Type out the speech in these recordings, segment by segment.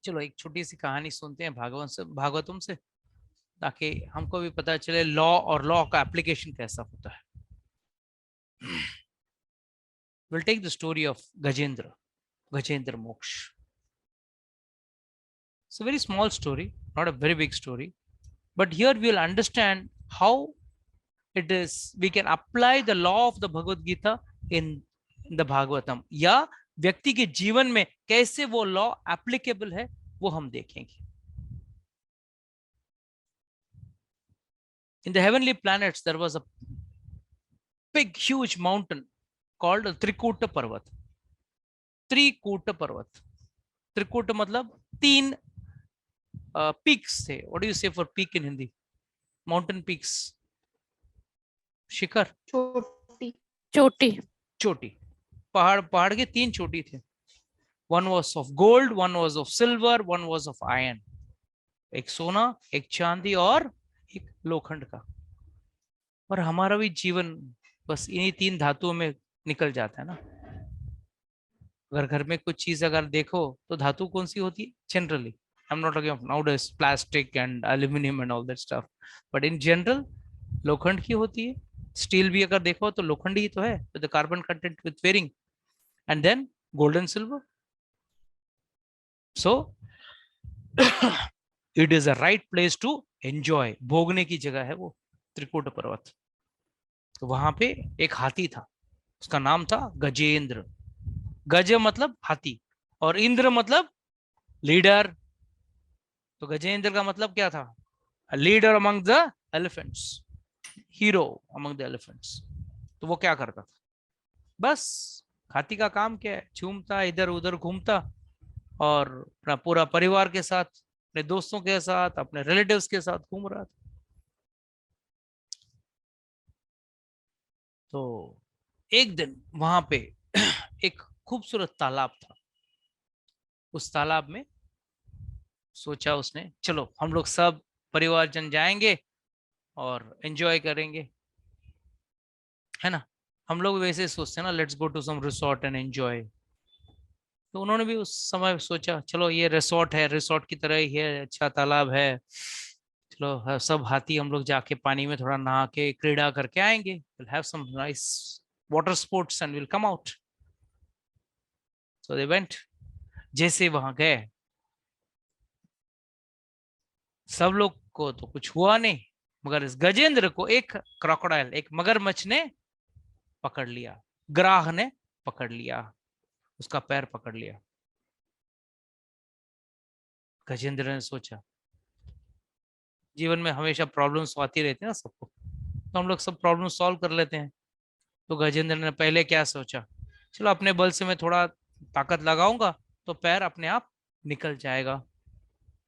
चलो एक छोटी सी कहानी सुनते हैं भागवतम से, ताकि हमको भी पता चले लॉ और लॉ का एप्लीकेशन कैसा होता है। We'll take the story of Gajendra Moksha. It's a very small story, not a very big story, but here we'll understand how it is we can apply the law of the Bhagavad Gita in the Bhagavatam, या व्यक्ति के जीवन में कैसे वो law applicable है वो हम देखेंगे। In the heavenly planets there was a big huge mountain called Trikuta Parvat. Trikut पर्वत, त्रिकूट मतलब तीन पीक्स थे। What do you say for peak in Hindi? Mountain peaks, शिखर, चोटी चोटी। चोटी। पहाड़ के तीन चोटी थे। One was of gold, one was of silver, one was of iron. एक सोना, एक चांदी और एक लोखंड का। और हमारा भी जीवन बस इन्हीं तीन धातुओं में निकल जाता है ना। अगर घर में कुछ चीज अगर देखो तो धातु कौन सी होती है generally? I'm not talking of nowadays plastic and aluminum and all that stuff, but in general लोखंड की होती है। स्टील भी अगर देखो तो लोखंड ही तो है, with the carbon content with varying, and then gold and silver. So it is a right place to enjoy, भोगने की जगह है वो त्रिकूट पर्वत। तो वहां पे एक हाथी था, उसका नाम था गजेंद्र। गज मतलब हाथी और इंद्र मतलब लीडर। तो गजेंद्र का मतलब क्या था? Leader among the elephants, hero among the elephants. तो वो क्या करता था? बस हाथी का काम क्या है? झूमता, इधर उधर घूमता और अपना पूरा परिवार के साथ, अपने दोस्तों के साथ, अपने रिलेटिव्स के साथ घूम रहा था। तो एक दिन वहां पे एक खूबसूरत तालाब था। उस तालाब में सोचा उसने, चलो हम लोग सब परिवारजन जाएंगे और एंजॉय करेंगे, है ना। हम लोग वैसे सोचते हैं ना, let's go to some resort and enjoy. तो उन्होंने भी उस समय सोचा, चलो ये रिसोर्ट है, रिसोर्ट की तरह ही है, अच्छा तालाब है, चलो सब हाथी हम लोग जाके पानी में थोड़ा नहा के क्रीड़ा करके आएंगे, will have some nice water sports and will come out. So they went. जैसे वहां गए, सब लोग को तो कुछ हुआ नहीं, मगर इस गजेंद्र को एक क्रोकोडाइल, एक मगरमच्छ ने पकड़ लिया, ग्राह ने पकड़ लिया, उसका पैर पकड़ लिया। गजेंद्र ने सोचा, जीवन में हमेशा प्रॉब्लम्स आती रहती है ना सबको, तो हम लोग सब प्रॉब्लम सॉल्व कर लेते हैं। तो गजेंद्र ने पहले क्या सोचा, चलो अपने बल से मैं थोड़ा ताकत लगाऊंगा तो पैर अपने आप निकल जाएगा।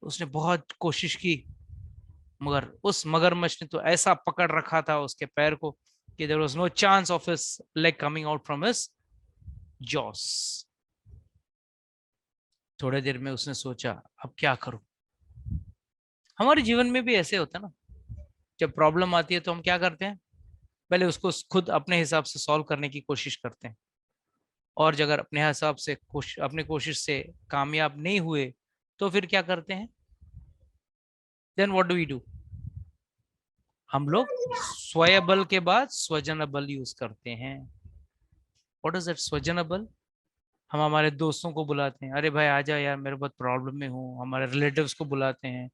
उसने बहुत कोशिश की, मगर उस मगरमच्छ ने तो ऐसा पकड़ रखा था उसके पैर को कि there was no chance of his leg coming out from his jaws. थोड़े देर में उसने सोचा, अब क्या करूं? हमारे जीवन में भी ऐसे होता है ना, जब प्रॉब्लम आती है तो हम क्या करते हैं, पहले उसको खुद अपने हिसाब से सॉल्व करने की कोशिश करते हैं, और अगर अपने हिसाब से अपने कोशिश से कामयाब नहीं हुए तो फिर क्या करते हैं? Then what do we do? हम लोग स्वयं बल के बाद स्वजन बल यूज करते हैं। व्हाट इज दैट स्वजन बल? हम हमारे दोस्तों को बुलाते हैं, अरे भाई आ जा यार, मेरे बहुत प्रॉब्लम में हूँ। हमारे रिलेटिव्स को बुलाते हैं,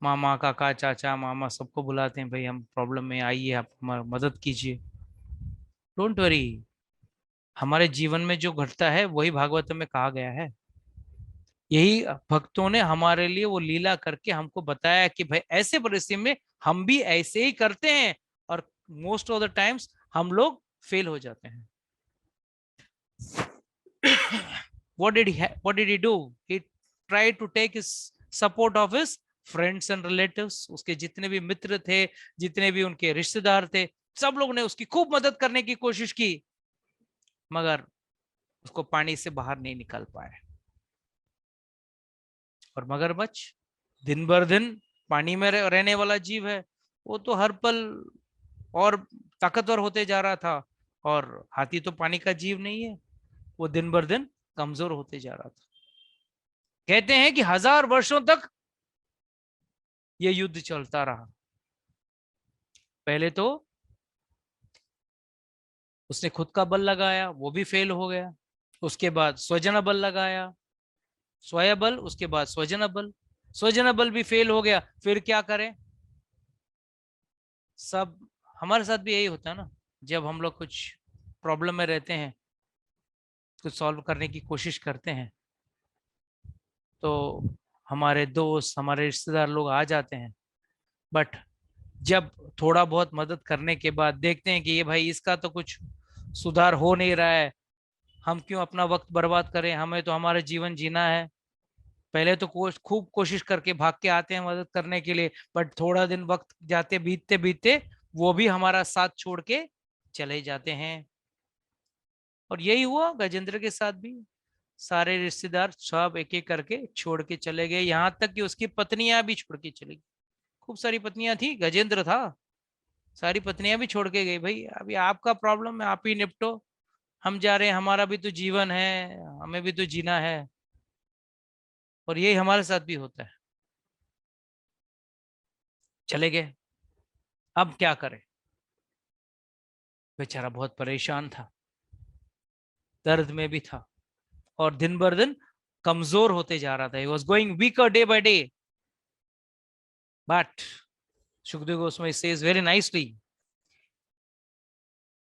मामा, काका, चाचा, मामा, सबको बुलाते हैं, भाई हम प्रॉब्लम में, आइए आप हमारी मदद कीजिए। डोंट वरी, हमारे जीवन में जो घटता है वही भागवत में कहा गया है। यही भक्तों ने हमारे लिए वो लीला करके हमको बताया कि भाई ऐसे परिस्थिति में हम भी ऐसे ही करते हैं, और मोस्ट ऑफ द टाइम्स हम लोग फेल हो जाते हैं। what did he do? He tried to take his support of his friends and relatives. उसके जितने भी मित्र थे, जितने भी उनके रिश्तेदार थे, सब लोग ने उसकी खूब मदद करने की कोशिश की, मगर उसको पानी से बाहर नहीं निकाल पाए। और मगरमच्छ दिन भर दिन पानी में रहने वाला जीव है, वो तो हर पल और ताकतवर होते जा रहा था, और हाथी तो पानी का जीव नहीं है, वो दिन भर दिन कमजोर होते जा रहा था। कहते हैं कि 1000 वर्षों तक यह युद्ध चलता रहा। पहले तो उसने खुद का बल लगाया, वो भी फेल हो गया। उसके बाद स्वजन बल लगाया, स्वयं बल, उसके बाद स्वजन बल, स्वजन बल भी फेल हो गया। फिर क्या करें? सब हमारे साथ भी यही होता है ना। जब हम लोग कुछ प्रॉब्लम में रहते हैं, कुछ सॉल्व करने की कोशिश करते हैं, तो हमारे दोस्त, हमारे रिश्तेदार लोग आ जाते हैं। बट जब थोड़ा बहुत मदद करने के बाद देखते हैं कि ये भाई इसका तो कुछ सुधार हो नहीं रहा है, हम क्यों अपना वक्त बर्बाद करें, हमें तो हमारा जीवन जीना है। पहले तो खूब कोशिश करके भाग के आते हैं मदद करने के लिए, बट थोड़ा दिन वक्त जाते बीतते बीतते वो भी हमारा साथ छोड़ के चले जाते हैं। और यही हुआ गजेंद्र के साथ भी। सारे रिश्तेदार सब एक एक करके छोड़ के चले गए, यहाँ तक कि उसकी पत्नियां भी छोड़ के चली गई। खूब सारी पत्नियां थी, गजेंद्र था, सारी पत्नियां भी छोड़ के गई। भाई अभी आपका प्रॉब्लम है, आप ही निपटो, हम जा रहे हैं, हमारा भी तो जीवन है, हमें भी तो जीना है। और यही हमारे साथ भी होता है। चले गए। अब क्या करे? बेचारा बहुत परेशान था, दर्द में भी था, और दिन बर दिन कमजोर होते जा रहा था। He was going weaker day by day. But Sukhdev Goswami says very nicely,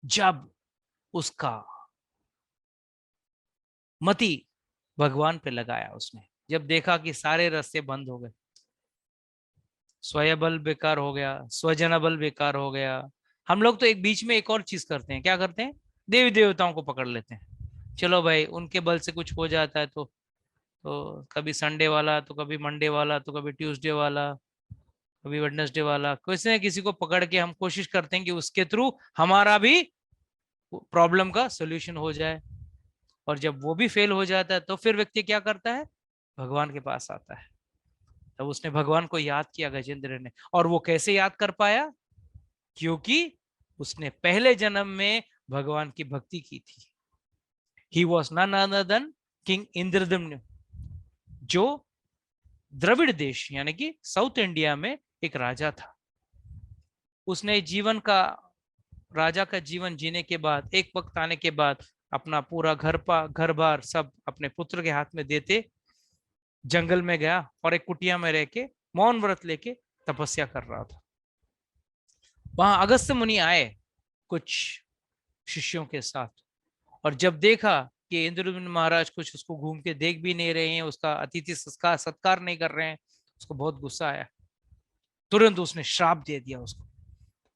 जब उसका मति भगवान पे लगाया, उसने जब देखा कि सारे रास्ते बंद हो गए, स्वयं बल बेकार हो गया, स्वजन बल बेकार हो गया। हम लोग तो एक बीच में एक और चीज करते हैं, क्या करते हैं? देवी देवताओं को पकड़ लेते हैं। चलो भाई, उनके बल से कुछ हो जाता है तो कभी संडे वाला, तो कभी मंडे वाला, तो कभी ट्यूसडे वाला, कभी वेडनेसडे वाला, किसी न किसी को पकड़ के हम कोशिश करते हैं कि उसके थ्रू हमारा भी प्रॉब्लम का सोल्यूशन हो जाए। और जब वो भी फेल हो जाता है तो फिर व्यक्ति क्या करता है? भगवान के पास आता है। तब उसने भगवान को याद किया, गजेंद्र ने। और वो कैसे याद कर पाया? क्योंकि उसने पहले जन्म में भगवान की भक्ति की थी। He was none other than king Indradyumna, जो द्रविड़ देश यानी कि साउथ इंडिया में एक राजा था। उसने जीवन का, राजा का जीवन जीने के बाद, एक वक्त आने के बाद, अपना पूरा घर बार सब अपने पुत्र के हाथ में देते जंगल में गया, और एक कुटिया में रह के मौन व्रत लेके तपस्या कर रहा था। वहां अगस्त्य मुनि आए कुछ शिष्यों के साथ, और जब देखा कि इंद्रद्युम्न महाराज कुछ उसको घूम के देख भी नहीं रहे हैं, उसका अतिथि सत्कार सत्कार नहीं कर रहे हैं, उसको बहुत गुस्सा आया। तुरंत उसने श्राप दे दिया उसको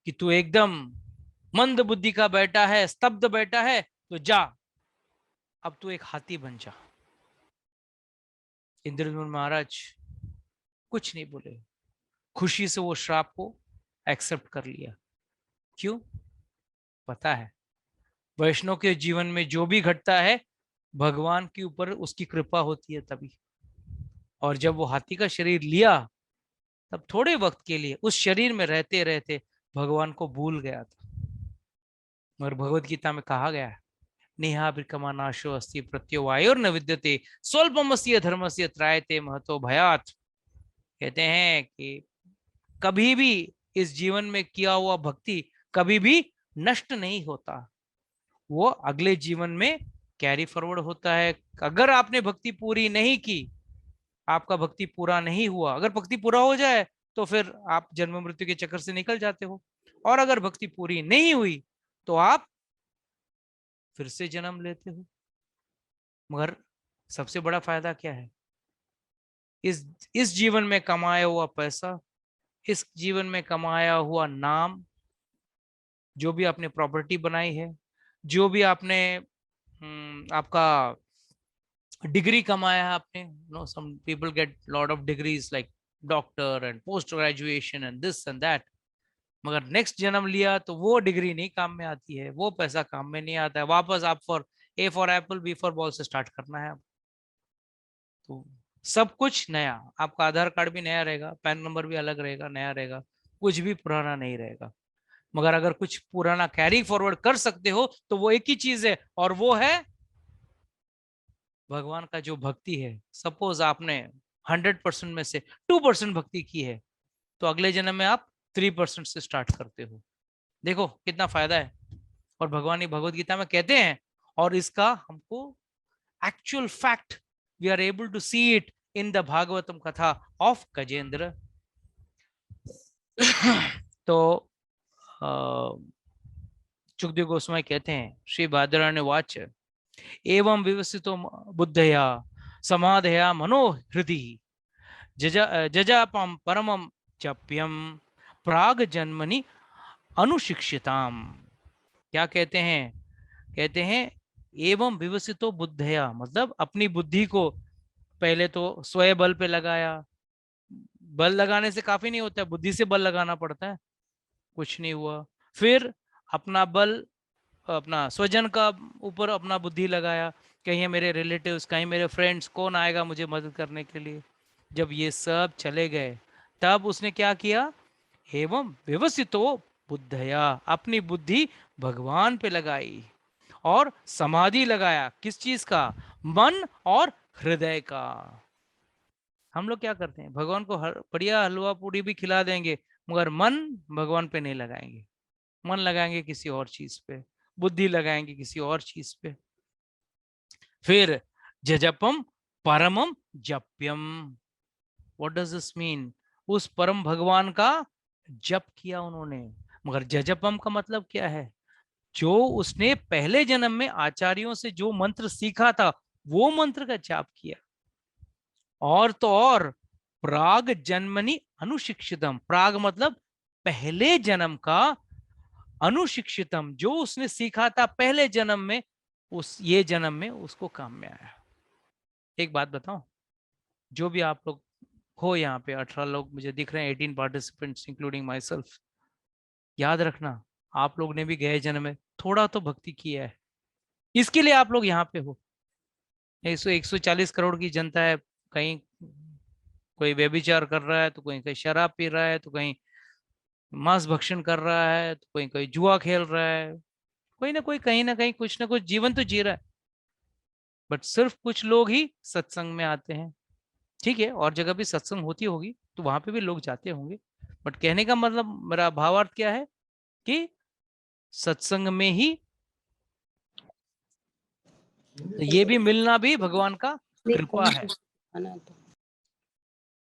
कि तू एकदम मंद बुद्धि का बेटा है, स्तब्ध बेटा है, तो जा, अब तू एक हाथी बन जा। इंद्रद्युम्न महाराज कुछ नहीं बोले, खुशी से वो श्राप को एक्सेप्ट कर लिया। क्यों? पता है, वैष्णव के जीवन में जो भी घटता है, भगवान के ऊपर उसकी कृपा होती है तभी। और जब वो हाथी का शरीर लिया, तब थोड़े वक्त के लिए उस शरीर में रहते रहते भगवान को भूल गया था। मगर भगवत गीता में कहा गया है, नेहा विकमा नाशो अस्ति प्रत्यो वायोर न विद्यते स्वल्पमस्य धर्मस्य त्रायते महतो भयात। कहते हैं कि कभी भी इस जीवन में किया हुआ भक्ति कभी भी नष्ट नहीं होता, वो अगले जीवन में कैरी फॉरवर्ड होता है। अगर आपने भक्ति पूरी नहीं की, आपका भक्ति पूरा नहीं हुआ, अगर भक्ति पूरा हो जाए तो फिर आप जन्म मृत्यु के चक्कर से निकल जाते हो, और अगर भक्ति पूरी नहीं हुई तो आप फिर से जन्म लेते हो। मगर सबसे बड़ा फायदा क्या है? इस जीवन में कमाया हुआ पैसा, इस जीवन में कमाया हुआ नाम, जो भी आपने प्रॉपर्टी बनाई है, जो भी आपने आपका डिग्री कमाया है आपने, no some people get lot of degrees like doctor and post graduation and this and that, मगर नेक्स्ट जन्म लिया तो वो डिग्री नहीं काम में आती है, वो पैसा काम में नहीं आता है। वापस आप for A for apple B for ball से स्टार्ट करना है। तो सब कुछ नया, आपका आधार कार्ड भी नया रहेगा, पैन नंबर भी अलग रहेगा, नया रहेगा, कुछ भी पुराना नहीं रहेगा। मगर अगर कुछ पुराना कैरी फॉरवर्ड कर सकते हो तो वो एक ही चीज है, और वो है भगवान का जो भक्ति है, सपोज आपने 100% में से 2% भक्ति की है, तो अगले जन्म में आप 3% से स्टार्ट करते हो। देखो कितना फायदा है। और भगवान ही भगवत गीता में कहते हैं, और इसका हमको actual fact we are able to see it in the Bhagavatam katha of Gajendra. तो सुखदेव गोस्वामी कहते हैं, श्री भाद्रायण वाच एवं विवसितो बुद्धया समाधया मनोहृदि जजापम परमम जप्यम प्राग जन्मनि अनुशिक्षिताम। क्या कहते हैं? कहते हैं एवं विवसितो बुद्धया, मतलब अपनी बुद्धि को पहले तो स्वयं बल पे लगाया। बल लगाने से काफी नहीं होता है, बुद्धि से बल लगाना पड़ता है। कुछ नहीं हुआ, फिर अपना बल अपना स्वजन का ऊपर अपना बुद्धि लगाया, कहीं मेरे रिलेटिव्स, कहीं मेरे फ्रेंड्स, कौन आएगा मुझे मदद करने के लिए। जब ये सब चले गए, तब उसने क्या किया? एवं व्यवस्थितो बुद्धया, अपनी बुद्धि भगवान पे लगाई और समाधि लगाया। किस चीज का? मन और हृदय का। हम लोग क्या करते हैं? भगवान को बढ़िया हलवा पूड़ी भी खिला देंगे, मगर मन भगवान पे नहीं लगाएंगे। मन लगाएंगे किसी और चीज पे, बुद्धि लगाएंगे किसी और चीज पे। फिर जजपम परमम जप्यम, व्हाट डज दिस मीन? उस परम भगवान का जप किया उन्होंने। मगर जजपम का मतलब क्या है? जो उसने पहले जन्म में आचार्यों से जो मंत्र सीखा था, वो मंत्र का जाप किया। और तो और प्राग जन्मनि अनुशिक्षितम, प्राग मतलब पहले जन्म का, अनुशिक्षितम जो उसने सीखा था पहले जन्म में, उस ये जन्म में उसको काम में आया। एक बात बताओ, जो भी आप लोग हो यहाँ पे, 18 लोग मुझे दिख रहे हैं, 18 पार्टिसिपेंट्स इंक्लूडिंग माई सेल्फ, याद रखना आप लोग ने भी गए जन्म में थोड़ा तो भक्ति किया है, इसके लिए आप लोग यहाँ पे हो। 140 करोड़ की जनता है, कहीं कोई व्यभिचार कर रहा है, तो कोई कहीं शराब पी रहा है, तो कहीं मांस भक्षण कर रहा है, तो कोई कोई जुआ खेल रहा है, कोई ना कोई कहीं ना कहीं कुछ ना कुछ जीवन तो जी रहा है। बट सिर्फ कुछ लोग ही सत्संग में आते हैं। ठीक है, और जगह भी सत्संग होती होगी तो वहां पे भी लोग जाते होंगे, बट कहने का मतलब, मेरा भावार्थ क्या है कि सत्संग में ही ये भी मिलना भी भगवान का कृपा है।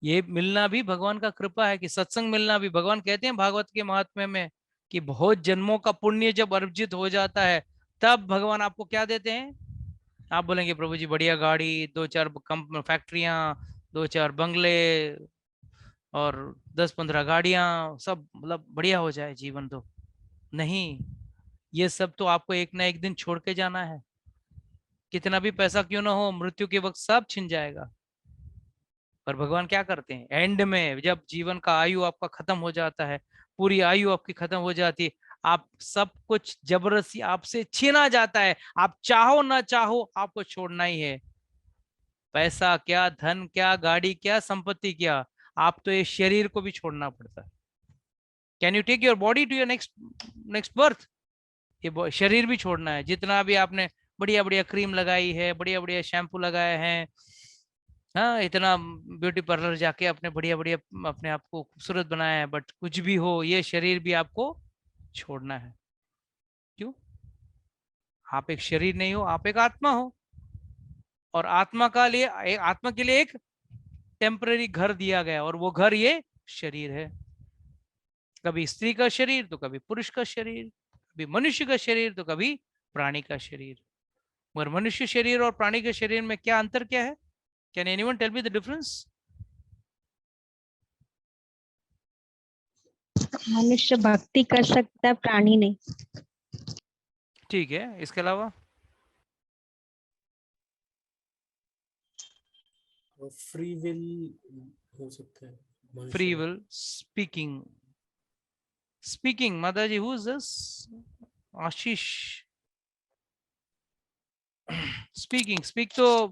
ये मिलना भी भगवान का कृपा है कि सत्संग मिलना भी। भगवान कहते हैं भागवत के महात्म्य में कि बहुत जन्मों का पुण्य जब अर्जित हो जाता है, तब भगवान आपको क्या देते हैं? आप बोलेंगे प्रभु जी बढ़िया गाड़ी, 2-4 फैक्ट्रियां, 2-4 बंगले और 10-15 गाड़ियां, सब मतलब बढ़िया हो जाए जीवन। तो नहीं, ये सब तो आपको एक ना एक दिन छोड़ के जाना है। कितना भी पैसा क्यों ना हो, मृत्यु के वक्त सब छिन जाएगा। पर भगवान क्या करते हैं? एंड में जब जीवन का आयु आपका खत्म हो जाता है, पूरी आयु आपकी खत्म हो जाती है, आप सब कुछ जबरदस्ती आपसे छीना जाता है, आप चाहो ना चाहो आपको छोड़ना ही है। पैसा क्या, धन क्या, गाड़ी क्या, संपत्ति क्या, आप तो ये शरीर को भी छोड़ना पड़ता है। Can you take your body to your next next birth? ये शरीर भी छोड़ना है। जितना भी आपने बढ़िया बढ़िया क्रीम लगाई है, बढ़िया बढ़िया शैम्पू लगाए हैं, हाँ, इतना ब्यूटी पार्लर जाके अपने बढ़िया बढ़िया अपने आप को खूबसूरत बनाया है, बट कुछ भी हो, ये शरीर भी आपको छोड़ना है। क्यों? आप एक शरीर नहीं हो, आप एक आत्मा हो। और आत्मा के लिए एक टेम्पररी घर दिया गया, और वो घर ये शरीर है। कभी स्त्री का शरीर तो कभी पुरुष का शरीर, कभी मनुष्य का शरीर तो कभी प्राणी का शरीर। मगर मनुष्य शरीर और प्राणी के शरीर में क्या अंतर क्या है? Can anyone tell me the difference? मनुष्य भक्ति कर सकता है, प्राणी नहीं। ठीक है, इसके अलावा फ्री विल हो सकता है। फ्री विल, स्पीकिंग, स्पीकिंग माता जी, who is this? Ashish. Speaking, speak तो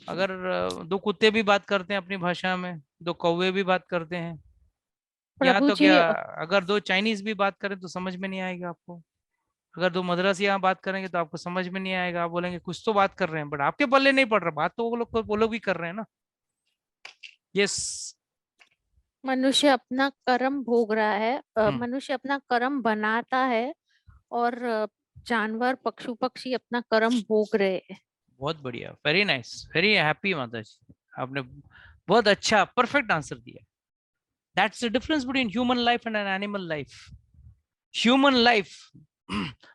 अगर दो कुत्ते भी बात करते हैं अपनी भाषा में, दो कौवे भी बात करते हैं, या प्रभु तो जी, क्या अगर दो चाइनीज भी बात करें तो समझ में नहीं आएगा आपको? अगर दो मद्रासी यहाँ बात करेंगे तो आपको समझ में नहीं आएगा, आप बोलेंगे कुछ तो बात कर रहे हैं, बट आपके पल्ले नहीं पड़ रहा, बात तो वो लोग भी कर रहे हैं ना। यस। मनुष्य अपना कर्म भोग रहा है, हम्म। मनुष्य अपना कर्म बनाता है, और जानवर पशु पक्षी अपना कर्म भोग रहे हैं। बहुत बढ़िया, वेरी नाइस, वेरी हैप्पी माता जी, आपने बहुत अच्छा परफेक्ट आंसर दिया। That's the difference between human life and an animal life. Human life,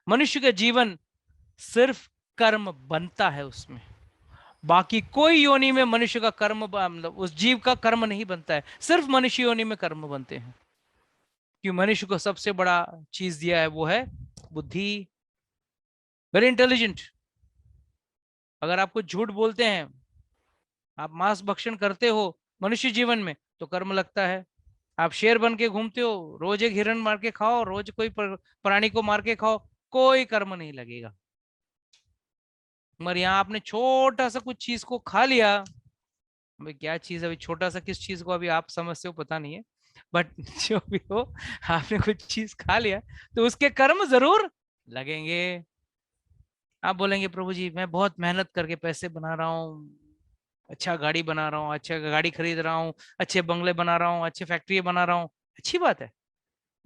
मनुष्य का जीवन सिर्फ कर्म बनता है उसमें, बाकी कोई योनि में मनुष्य का कर्म मतलब उस जीव का कर्म नहीं बनता है, सिर्फ मनुष्य योनि में कर्म बनते हैं। कि मनुष्य को सबसे बड़ा चीज दिया है वो है बुद्धि, वेरी इंटेलिजेंट। अगर आपको झूठ बोलते हैं, आप मांस भक्षण करते हो मनुष्य जीवन में, तो कर्म लगता है। आप शेर बन के घूमते हो, रोज एक हिरण मार के खाओ, रोज कोई प्राणी को मार के खाओ, कोई कर्म नहीं लगेगा। मगर यहाँ आपने छोटा सा कुछ चीज को खा लिया, अभी क्या चीज, अभी छोटा सा किस चीज को अभी आप समझते हो पता नहीं है, बट जो भी हो, आपने कुछ चीज खा लिया तो उसके कर्म जरूर लगेंगे। आप बोलेंगे प्रभु जी मैं बहुत मेहनत करके पैसे बना रहा हूँ, अच्छा गाड़ी बना रहा हूँ, अच्छा गाड़ी खरीद रहा हूँ, अच्छे बंगले बना रहा हूँ, अच्छे फैक्ट्री बना रहा हूँ, अच्छी बात है।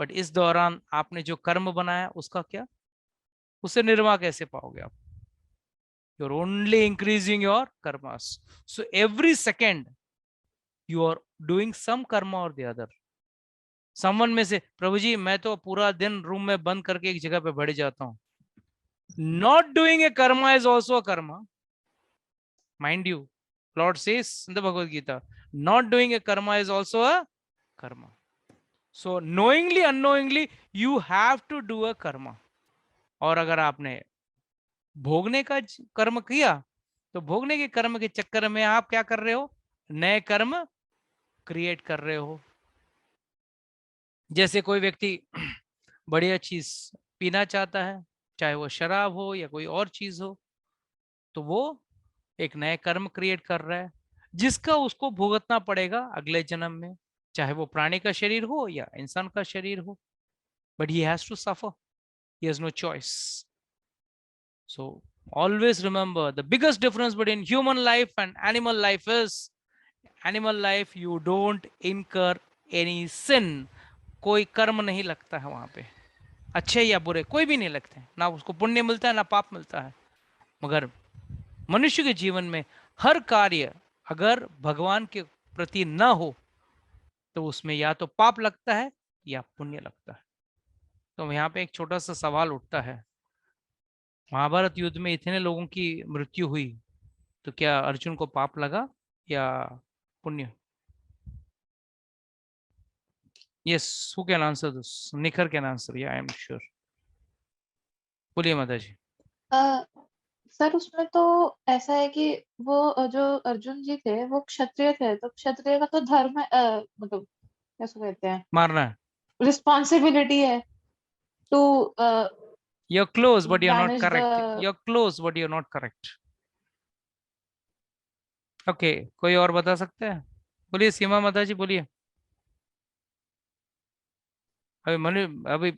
बट इस दौरान आपने जो कर्म बनाया उसका क्या, उससे निर्वाह कैसे पाओगे आप? You're only increasing your karmas. So every second you are doing some karma or the other. Someone में से प्रभु जी मैं तो पूरा दिन रूम में बंद करके एक जगह पे बैठ जाता हूँ, not doing a karma is also a karma, mind you. Lord says in the Bhagavad Gita, not doing a karma is also a karma. So knowingly unknowingly you have to do a karma. और अगर आपने भोगने का कर्म किया, तो भोगने के कर्म के चक्कर में आप क्या कर रहे हो, नए कर्म क्रिएट कर रहे हो। जैसे कोई व्यक्ति बढ़िया चीज पीना चाहता है, चाहे वो शराब हो या कोई और चीज हो, तो वो एक नए कर्म क्रिएट कर रहा है, जिसका उसको भुगतना पड़ेगा अगले जन्म में, चाहे वो प्राणी का शरीर हो या इंसान का शरीर हो, but he has to suffer, he has no choice. So always remember the biggest difference between human life and animal life is animal life you don't incur any sin. कोई कर्म नहीं लगता है वहां पे, अच्छे या बुरे कोई भी नहीं लगते, ना उसको पुण्य मिलता है ना पाप मिलता है। मगर मनुष्य के जीवन में हर कार्य अगर भगवान के प्रति ना हो तो उसमें या तो पाप लगता है या पुण्य लगता है। तो यहाँ पे एक छोटा सा सवाल उठता है, महाभारत युद्ध में इतने लोगों की मृत्यु हुई, तो क्या अर्जुन को पाप लगा या पुण्य? Yes, who can answer this? निखर कैन आंसर, या आई एम श्योर। बोलिए माता जी। सर उसमें तो ऐसा है कि वो जो अर्जुन जी थे वो क्षत्रिय थे, तो क्षत्रिय का तो धर्म मतलब कैसे कहते हैं, मारना है। रिस्पॉन्सिबिलिटी है to You're close but you're not manage the. correct. You're close but you're not correct. Okay, कोई और बता सकते हैं? बोलिए सीमा माता जी, बोलिए। अभी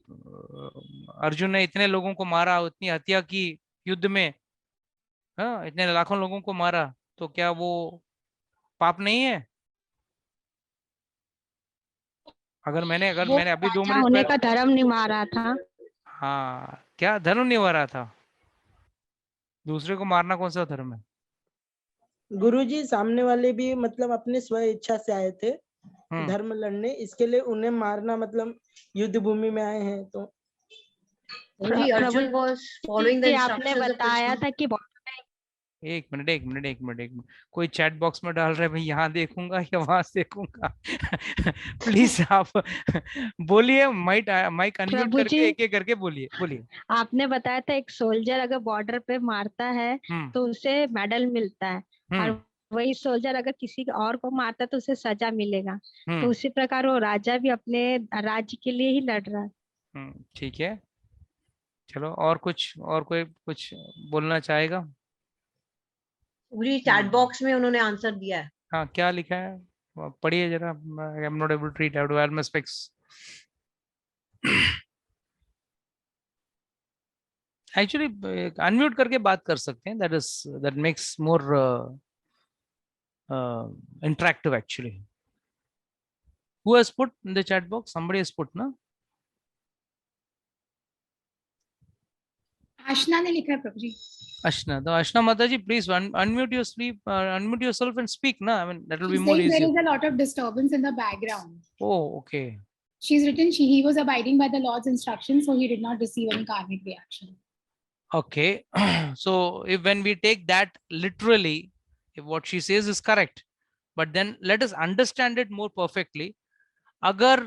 अर्जुन ने इतने लोगों को मारा, इतनी हत्या की युद्ध में, हाँ इतने लाखों लोगों को मारा, तो क्या वो पाप नहीं है? अगर वो मैंने अभी दो राजा मिनट होने पहले, का धर्म निभा रहा था। हाँ क्या धर्म निभा रहा था? दूसरे को मारना कौन सा धर्म है? गुरुजी सामने वाले भी मतलब अपने स्व इच्छा से आए थे धर्म लड़ने, इसके लिए उन्हें मारना मतलब युद्ध भूमि में आए हैं तो। प्रभु Arjun was following the जी आपने instructions of बताया Krishna. था कि एक मिनट एक मिनट एक मिनट एक मिनट, कोई चैट बॉक्स में डाल रहे हैं भाई यहाँ देखूंगा या वहां देखूंगा। प्लीज आप बोलिए, माइक अनम्यूट प्रभु करके जी एक एक करके बोलिए बोलिए। आपने बताया था एक सोल्जर अगर बॉर्डर पे मारता है हम्म तो उसे मेडल मिलता है, हम्म और वही सोल्जर अगर किसी और को मारता है तो उसे सजा मिलेगा। तो हम्म उसी प्रकार वो राजा भी अपने राज्य के लिए ही लड़ रहा है। ठीक है, चलो और कुछ, और कोई कुछ बोलना चाहेगा? पूरी चैट बॉक्स में उन्होंने आंसर दिया है। हाँ क्या लिखा है, पढ़िए जरा। I am not able to read, I have to wear my specs. Actually unmute करके बात कर सकते हैं, that makes more interactive actually. Who has put in the chat box? Somebody has put, na? आशना ने लिखा है प्रभु जी. Ashna. So Ashna Mataji, please unmute your sleep, unmute yourself and speak, na? I mean, that will be She's more saying easier. there is a lot of disturbance in the background. Oh, okay. She's written he was abiding by the Lord's instructions, so he did not receive any karmic reaction. Okay. So if when we take that literally, if what she says is correct, but then let us understand it more perfectly. अगर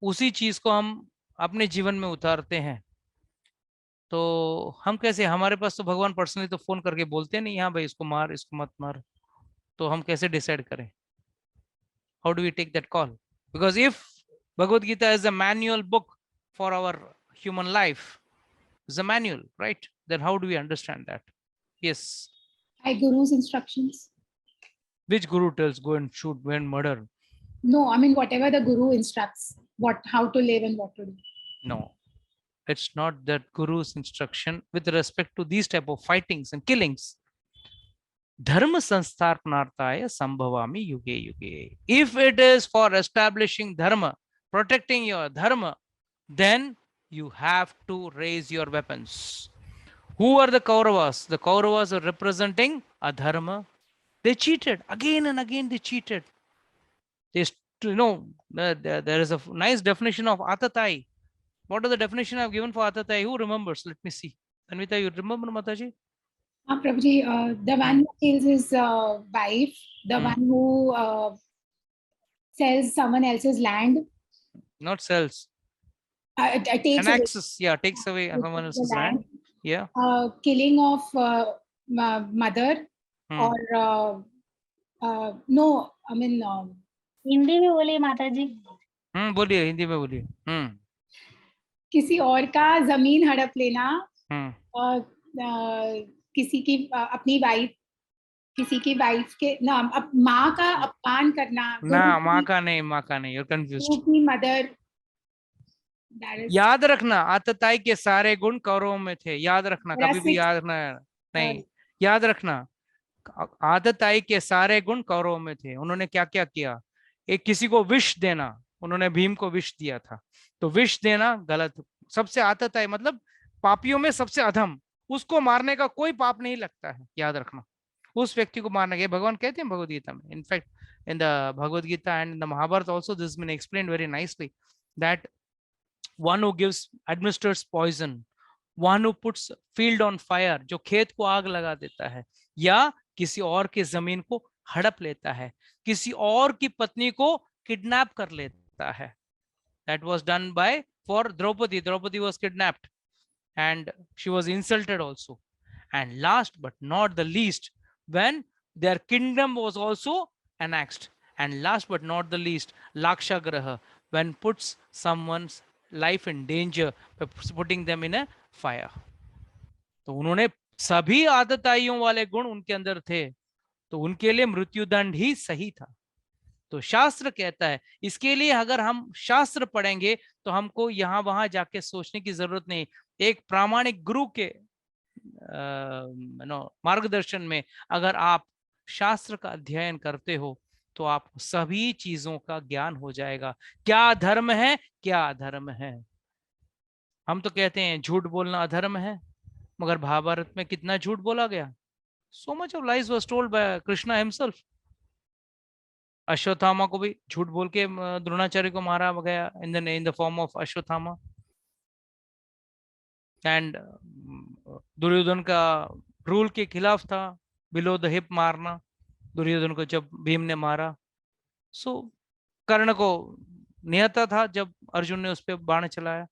उसी चीज को हम अपने जीवन में उतारते हैं तो हम कैसे, हमारे पास तो भगवान पर्सनली तो फोन करके बोलते नहीं, हाँ भाई इसको मार इसको मत मार, तो हम कैसे डिसाइड करें? How do we take that call? Because if Bhagavad Gita is a manual book for our human life, is a manual, right? Then how do we understand that? Yes. By Guru's instructions. Which guru tells go and shoot, go and murder? No, I mean whatever the Guru instructs, how to live and what to do. No, it's not that guru's instruction with respect to these type of fightings and killings. Dharma sanstarpanarthaya sambhavami yuge yuge. If it is for establishing dharma, protecting your dharma, then you have to raise your weapons. Who are the Kauravas? The Kauravas are representing adharma. They cheated again and again. They cheated. They, there is a nice definition of atatai. What is the definition I've given for atatai? Who remembers? Let me see. Anvita, you remember, Mataji? Prabhuji, the one who kills his wife, the one who sells someone else's land. Not sells. Takes Annexes, yeah, takes away someone else's land. Yeah. Killing of mother, or no, I mean Hindi में बोलिए माता जी. बोलिए, हिंदी में बोलिए. किसी और का जमीन हड़प लेना, किसी की अपनी वाइफ, किसी की वाइफ के नाम, माँ का अपमान करना. ना, माँ का नहीं, माँ का नहीं, you're confused. मदर. याद रखना, आतताई के सारे गुण कौरवों में थे. याद रखना, कभी भी याद रखना नहीं. याद रखना, आतताई के सारे गुण कौरवों में थे. उन्होंने क्या क्या किया? एक किसी को विष देना, उन्होंने भीम को विष दिया था, तो विष देना गलत. सबसे आतताई मतलब पापियों में सबसे अधम, उसको मारने का कोई पाप नहीं लगता है. याद रखना, उस व्यक्ति को मारना के भगवान कहते हैं भगवद गीता में. In fact in the Bhagavad Gita and the Mahabharata also this been explained very nicely that one who gives administers poison, one who puts field on fire, जो खेत को आग लगा देता है, या किसी और की जमीन को हड़प लेता है, किसी और की पत्नी को किडनैप कर लेता है. That was done by for Draupadi. Draupadi was kidnapped and she was insulted also. And last but not the least, when their kingdom was also annexed. And last but not the least, Lakshagraha, when puts someone's life in danger by putting them in a fire. तो उन्होंने सभी आतताइयों वाले गुण उनके अंदर थे, तो उनके लिए मृत्युदंड ही सही था. तो शास्त्र कहता है, इसके लिए अगर हम शास्त्र पढ़ेंगे तो हमको यहाँ वहां जाके सोचने की जरूरत नहीं. एक प्रामाणिक गुरु के मार्गदर्शन में अगर आप शास्त्र का अध्ययन करते हो तो आपको सभी चीजों का ज्ञान हो जाएगा. क्या धर्म है, क्या अधर्म है. हम तो कहते हैं झूठ बोलना अधर्म है, मगर महाभारत में कितना झूठ बोला गया. So much of lies was told by Krishna himself. Ashwatthama को भी झूठ बोल के द्रोणाचार्य को मारा गया in the form of Ashwatthama. And Duryodhan का रूल के खिलाफ था बिलो द हिप मारना, दुर्योधन को जब भीम ने मारा. सो कर्ण को निहत्था था जब अर्जुन ने उस पर बाण चलाया.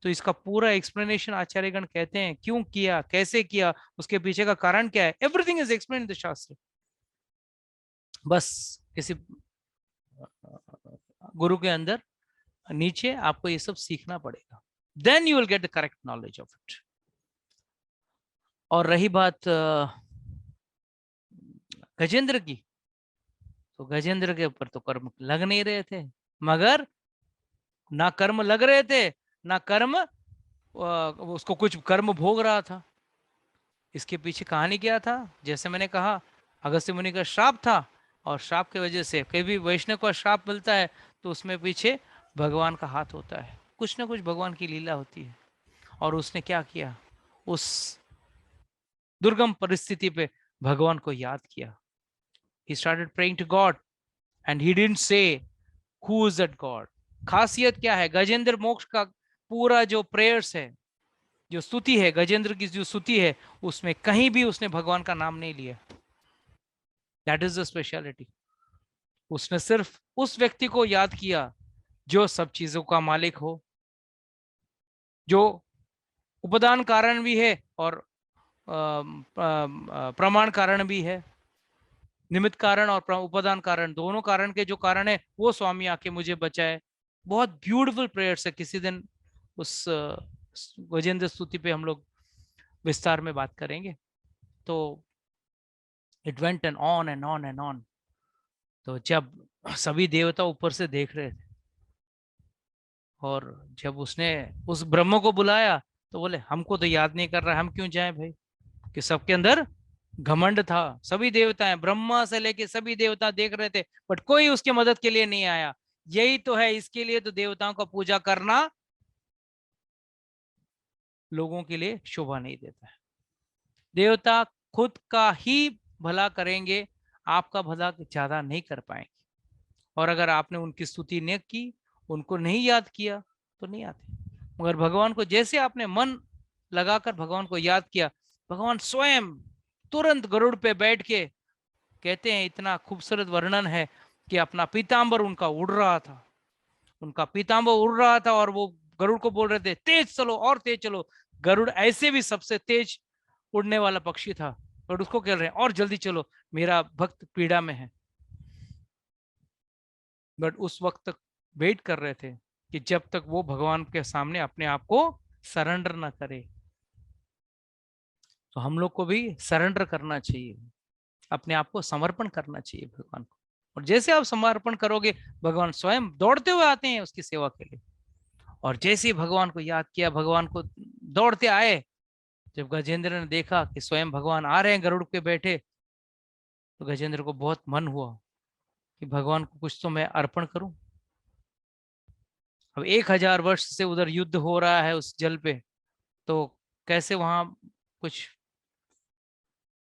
तो इसका पूरा एक्सप्लेनेशन आचार्यगण कहते हैं, क्यों किया, कैसे किया, उसके पीछे का कारण क्या है. Everything is explained in the शास्त्र. बस किसी गुरु के अंदर नीचे आपको ये सब सीखना पड़ेगा. Then you will get the correct knowledge of it. और रही बात गजेंद्र की, तो गजेंद्र के ऊपर तो कर्म लग नहीं रहे थे, मगर ना कर्म लग रहे थे ना कर्म उसको कुछ कर्म भोग रहा था। इसके पीछे कहानी क्या था? जैसे मैंने कहा, अगस्त्य मुनि का श्राप था, और श्राप की वजह से कभी भी वैष्णव को श्राप मिलता है तो उसमें पीछे भगवान का हाथ होता है, कुछ ना कुछ भगवान की लीला होती है। और उसने क्या किया? उस दुर्गम परिस्थिति पे भगवान को याद किया। He started praying to God and he didn't say who is that God. खासियत क्या है? गजेंद्र मोक्ष का पूरा जो प्रेयर्स है, जो स्तुति है, गजेंद्र की जो स्तुति है, उसमें कहीं भी उसने भगवान का नाम नहीं लिया। That is the speciality. उसने सिर्फ उस व्यक्ति को याद किया जो सब चीजों का मालिक हो, जो उपादान कारण भी है और प्रमाण कारण भी है। निमित्त कारण और उपादान कारण, दोनों कारण के जो कारण है वो स्वामी आके मुझे बचाए। बहुत ब्यूटीफुल प्रेयर्स है। किसी दिन उस गजेंद्र स्तुति पे हम लोग विस्तार में बात करेंगे। तो it went and on and on and on. तो जब सभी देवता ऊपर से देख रहे थे और जब उसने उस ब्रह्म को बुलाया तो बोले हमको तो याद नहीं कर रहा, हम क्यों जाएं भाई? कि सबके अंदर घमंड था। सभी देवताएं, ब्रह्मा से लेके सभी देवता देख रहे थे, बट कोई उसके मदद के लिए नहीं आया। यही तो है, इसके लिए तो देवताओं का पूजा करना लोगों के लिए शोभा नहीं देता है। देवता खुद का ही भला करेंगे, आपका भला ज्यादा नहीं कर पाएंगे। और अगर आपने उनकी स्तुति नहीं की, उनको नहीं याद किया तो नहीं आते। मगर भगवान को जैसे आपने मन लगाकर भगवान को याद किया, भगवान स्वयं तुरंत गरुड़ पे बैठ के, कहते हैं इतना खूबसूरत वर्णन है कि अपना पीतांबर उनका उड़ रहा था, उनका पीतांबर उड़ रहा था और वो गरुड़ को बोल रहे थे तेज चलो और तेज चलो। गरुड़ ऐसे भी सबसे तेज उड़ने वाला पक्षी था, और उसको कह रहे हैं और जल्दी चलो, मेरा भक्त पीड़ा में है। बट उस वक्त तक वेट कर रहे थे कि जब तक वो भगवान के सामने अपने आप को सरेंडर ना करे। तो हम लोग को भी सरेंडर करना चाहिए, अपने आप को समर्पण करना चाहिए भगवान को। और जैसे आप समर्पण करोगे, भगवान स्वयं दौड़ते हुए आते हैं उसकी सेवा के लिए। और जैसे ही भगवान को याद किया, भगवान को दौड़ते आए। जब गजेंद्र ने देखा कि स्वयं भगवान आ रहे हैं गरुड़ पे बैठे, तो गजेंद्र को बहुत मन हुआ कि भगवान को कुछ तो मैं अर्पण करूं। अब 1000 वर्ष से उधर युद्ध हो रहा है उस जल पे, तो कैसे वहां कुछ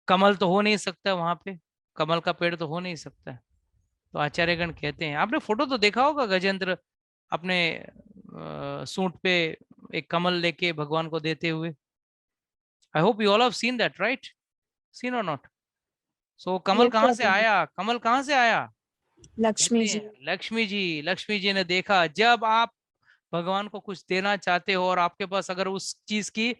कमल तो हो नहीं सकता, वहां पे कमल का पेड़ तो हो नहीं सकता। तो आचार्यगण कहते हैं, आपने फोटो तो देखा होगा गजेंद्र अपने सूंड पे एक कमल लेके भगवान को देते हुए। I hope you all have seen that, right? Seen और नॉट? सो कमल कहाँ से आया? कमल कहाँ से आया? लक्ष्मी जी। लक्ष्मी जी ने देखा, जब आप भगवान को कुछ देना चाहते हो और आपके पास अगर उस चीज की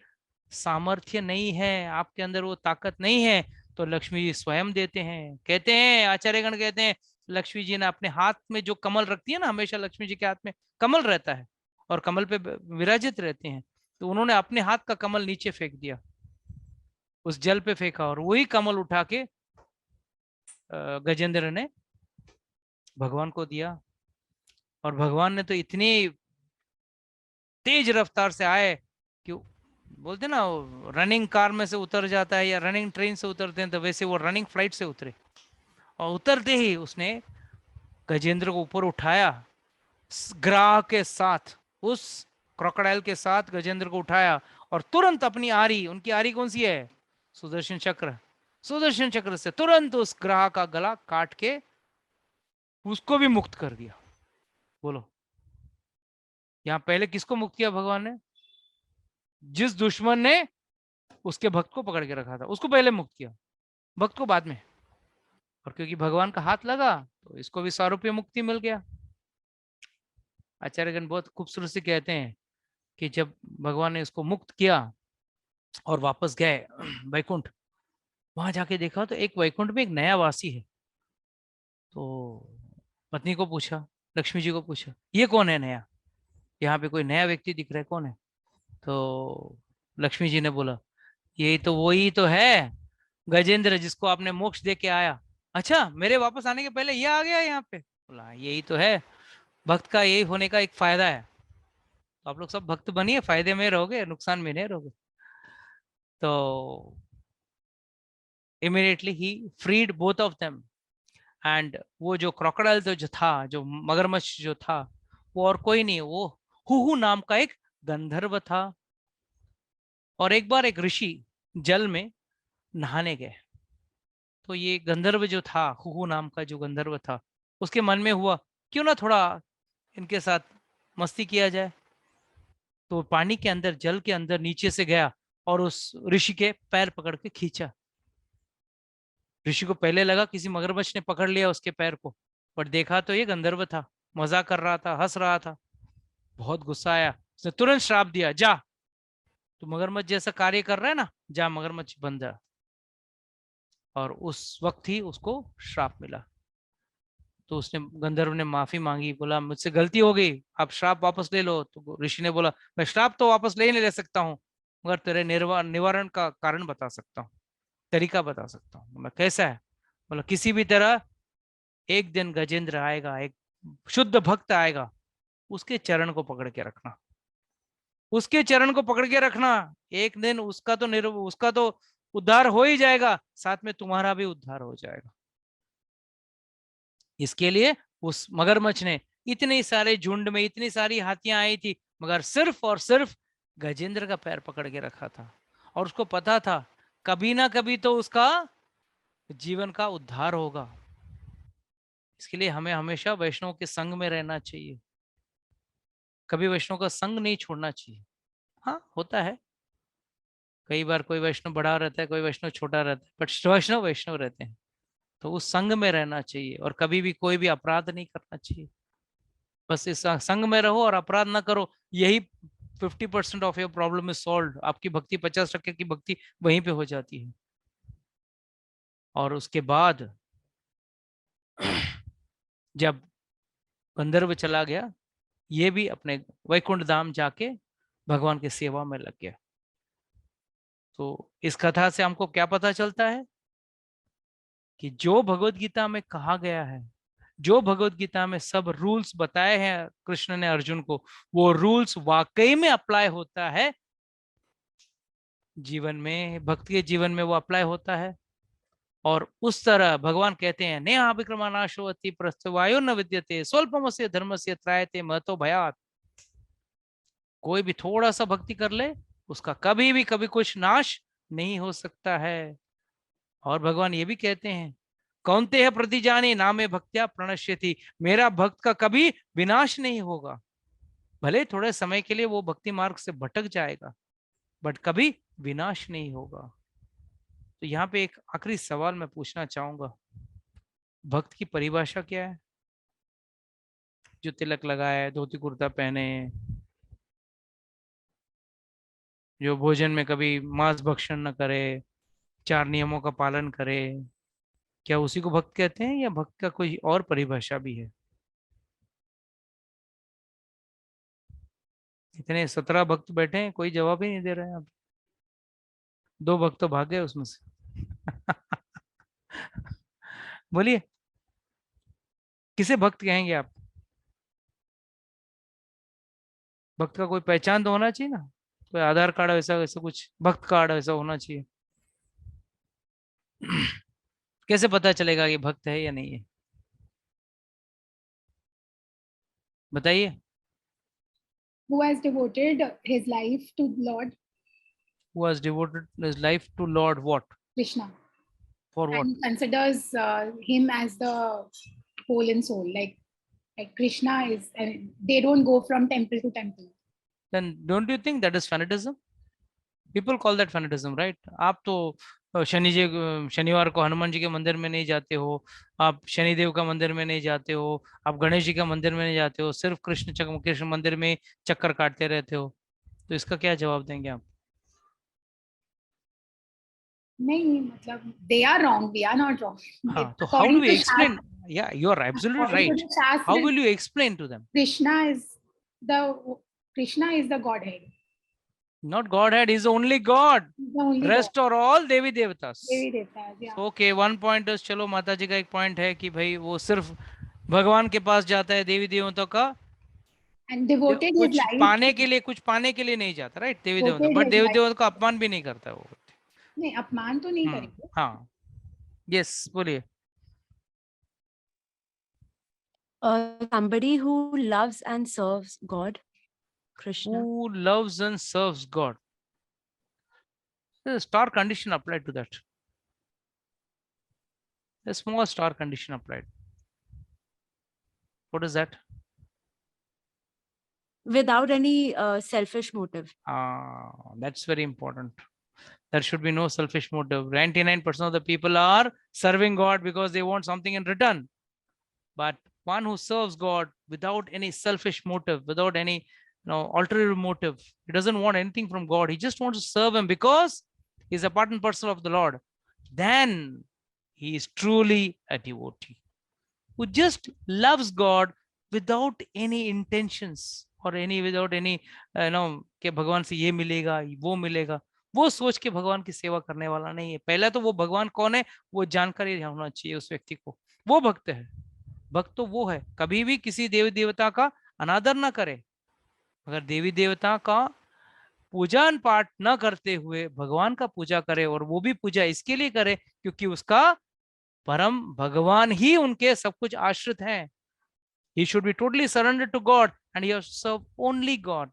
सामर्थ्य नहीं है, आपके अंदर वो ताकत नहीं है, तो लक्ष्मी जी स्वयं देते हैं। कहते हैं, आचार्यगण कहते हैं, लक्ष्मी जी ने अपने हाथ में जो कमल रखती है ना, हमेशा लक्ष्मी जी के हाथ में कमल रहता है और कमल पे विराजित रहते हैं। तो उन्होंने अपने हाथ का कमल नीचे फेंक दिया, उस जल पे फेंका, और वही कमल उठा के गजेंद्र ने भगवान को दिया। और भगवान ने तो इतनी तेज रफ्तार से आए कि बोलते ना, रनिंग कार में से उतर जाता है या रनिंग ट्रेन से उतरते हैं, तो वैसे वो रनिंग फ्लाइट से उतरे। और उतरते ही उसने गजेंद्र को ऊपर उठाया, ग्राह के साथ, उस क्रोकोडाइल के साथ गजेंद्र को उठाया, और तुरंत अपनी आरी, उनकी आरी कौन सी है? सुदर्शन चक्र। सुदर्शन चक्र से तुरंत उस ग्राह का गला काट के उसको भी मुक्त कर दिया। बोलो, यहां पहले किसको मुक्त किया भगवान ने? जिस दुश्मन ने उसके भक्त को पकड़ के रखा था, उसको पहले मुक्त किया, भक्त को बाद में। और क्योंकि भगवान का हाथ लगा तो इसको भी सारूप्य मुक्ति मिल गया। आचार्यगण बहुत खूबसूरत से कहते हैं कि जब भगवान ने इसको मुक्त किया और वापस गए वैकुंठ, वहां जाके देखा तो एक वैकुंठ में एक नया वासी है। तो पत्नी को पूछा, लक्ष्मी जी को पूछा, ये कौन है नया? यहाँ पे कोई नया व्यक्ति दिख रहा है, कौन है? तो लक्ष्मी जी ने बोला, यही तो वही तो है गजेंद्र, जिसको आपने मोक्ष दे के आया। अच्छा, मेरे वापस आने के पहले ये आ गया यहाँ पे? बोला, यही तो है, भक्त का यही होने का एक फायदा है। तो आप लोग सब भक्त बनिए, फायदे में रहोगे, नुकसान में नहीं रहोगे। तो इमीडिएटली ही freed both of them. And वो जो क्रोकोडाइल जो था, जो मगरमच्छ जो था, वो और कोई नहीं, वो हुहू नाम का एक गंधर्व था। और एक बार एक ऋषि जल में नहाने गए, तो ये गंधर्व जो था, हुहू नाम का जो गंधर्व था, उसके मन में हुआ क्यों ना थोड़ा इनके साथ मस्ती किया जाए। तो पानी के अंदर, जल के अंदर नीचे से गया और उस ऋषि के पैर पकड़ के खींचा। ऋषि को पहले लगा किसी मगरमच्छ ने पकड़ लिया उसके पैर को, पर देखा तो ये गंधर्व था, मजाक कर रहा था, हंस रहा था। बहुत गुस्सा आया, उसने तुरंत श्राप दिया, जा तू मगरमच्छ जैसा कार्य कर रहा है ना, जा मगरमच्छ बन जा। और उस वक्त ही उसको श्राप मिला। तो उसने, गंधर्व ने माफी मांगी, बोला मुझसे गलती हो गई, आप श्राप वापस ले लो। तो ऋषि ने बोला मैं श्राप तो वापस ले नहीं ले सकता हूँ, मगर तेरे निवारण का कारण बता सकता हूँ, तरीका बता सकता हूँ। बोला कैसा है? बोला किसी भी तरह एक दिन गजेंद्र आएगा, एक शुद्ध भक्त आएगा, उसके चरण को पकड़ के रखना, उसके चरण को पकड़ के रखना। एक दिन उसका तो उद्धार हो ही जाएगा, साथ में तुम्हारा भी उद्धार हो जाएगा। इसके लिए उस मगरमच्छ ने, इतने सारे झुंड में इतनी सारी हाथियां आई थी, मगर सिर्फ और सिर्फ गजेंद्र का पैर पकड़ के रखा था। और उसको पता था कभी ना कभी तो उसका जीवन का उद्धार होगा। इसके लिए हमें हमेशा वैष्णव के संग में रहना चाहिए, कभी वैष्णव का संग नहीं छोड़ना चाहिए। हाँ होता है, कई बार कोई वैष्णव बड़ा रहता है, कोई वैष्णव छोटा रहता है, बट वैष्णव वैष्णव रहते हैं। तो उस संग में रहना चाहिए और कभी भी कोई भी अपराध नहीं करना चाहिए। बस इस संग में रहो और अपराध ना करो, यही 50% of your problem is solve. आपकी भक्ति 50% की भक्ति वहीं पे हो जाती है। और उसके बाद जब गंधर्व चला गया, ये भी अपने वैकुंठ धाम जाके भगवान की सेवा में लग गया। तो इस कथा से हमको क्या पता चलता है कि जो भगवत गीता में कहा गया है, जो भगवत गीता में सब रूल्स बताए हैं कृष्ण ने अर्जुन को, वो रूल्स वाकई में अप्लाई होता है जीवन में, भक्त के जीवन में वो अप्लाई होता है। और उस तरह भगवान कहते हैं नेहा विक्रमानाशोति प्रस्थवायो न विद्यते स्वल्पमस्य धर्मस्य त्रायते महतो भयात्। कोई भी थोड़ा सा भक्ति कर ले, उसका कभी कुछ नाश नहीं हो सकता है। और भगवान ये भी कहते हैं कौनते है प्रतिजाने नामे भक्त्या प्रणश्यति, मेरा भक्त का कभी विनाश नहीं होगा। भले थोड़े समय के लिए वो भक्ति मार्ग से भटक जाएगा, बट कभी विनाश नहीं होगा। तो यहाँ पे एक आखिरी सवाल मैं पूछना चाहूंगा, भक्त की परिभाषा क्या है? जो तिलक लगाए, धोती कुर्ता पहने, जो भोजन में कभी मांस भक्षण न करे, 4 नियमों का पालन करे, क्या उसी को भक्त कहते हैं या भक्त का कोई और परिभाषा भी है? इतने 17 भक्त बैठे हैं, कोई जवाब ही नहीं दे रहे हैं। अब 2 भक्त तो भाग गए उसमें से। बोलिए किसे भक्त कहेंगे आप? भक्त का कोई पहचान तो होना चाहिए ना, कोई आधार कार्ड वैसा वैसा कुछ, भक्त कार्ड वैसा होना चाहिए। कैसे पता चलेगा कि भक्त है या नहीं है? बताइए। Who has devoted his life to Lord Who has devoted his life to Lord what? Krishna For what? and considers him as the whole and soul, like Krishna is, and they don't go from temple to temple. Then don't you think that is fanatism? People call that fanatism, right? आप तो शनिवार को हनुमान जी के मंदिर में नहीं जाते हो, आप शनिदेव का मंदिर में नहीं जाते हो, आप गणेश जी का मंदिर में नहीं जाते हो, सिर्फ कृष्ण मंदिर में चक्कर काटते रहते हो। तो इसका क्या जवाब देंगे आप? नहीं, मतलब they are wrong, we are not wrong. हाँ, तो how do we explain? Yeah, you are absolutely right. How will you explain to them? Krishna is the Godhead. Not Godhead, is only God. The only Rest are all Devi Devatas. Devi Devtas, yeah. So, okay, one point is, चलो माता जी का एक point है कि भाई वो सिर्फ भगवान के पास जाता है, देवी देवताओं का and devoted his कुछ life. पाने के लिए नहीं जाता, राइट? देवी देवता, Devoted but his Devi life. देवता का अपमान भी नहीं करता वो। नहीं, अपमान तो नहीं करेंगे. हाँ, यस, बोलिए। Somebody who loves and serves God, Krishna. Who loves and serves God. There's a star condition applied to that. A small star condition applied. What is that? Without any selfish motive. That's very important. There should be no selfish motive. 99% of the people are serving God because they want something in return. But one who serves God without any selfish motive, without any ulterior motive, he doesn't want anything from God. He just wants to serve him because he's a part and parcel of the Lord. Then he is truly a devotee who just loves God without any intentions or without any कि भगवान से ये मिलेगा वो मिलेगा, वो सोच के भगवान की सेवा करने वाला नहीं है। पहला तो वो भगवान कौन है वो जानकारी होना चाहिए उस व्यक्ति को। वो भक्त है। भक्त तो वो है, कभी भी किसी देवी देवता का अनादर ना करे। अगर देवी देवता का पूजन पाठ न करते हुए भगवान का पूजा करे, और वो भी पूजा इसके लिए करे क्योंकि उसका परम भगवान ही उनके सब कुछ आश्रित हैं। He should be totally surrendered to God and he has to serve only God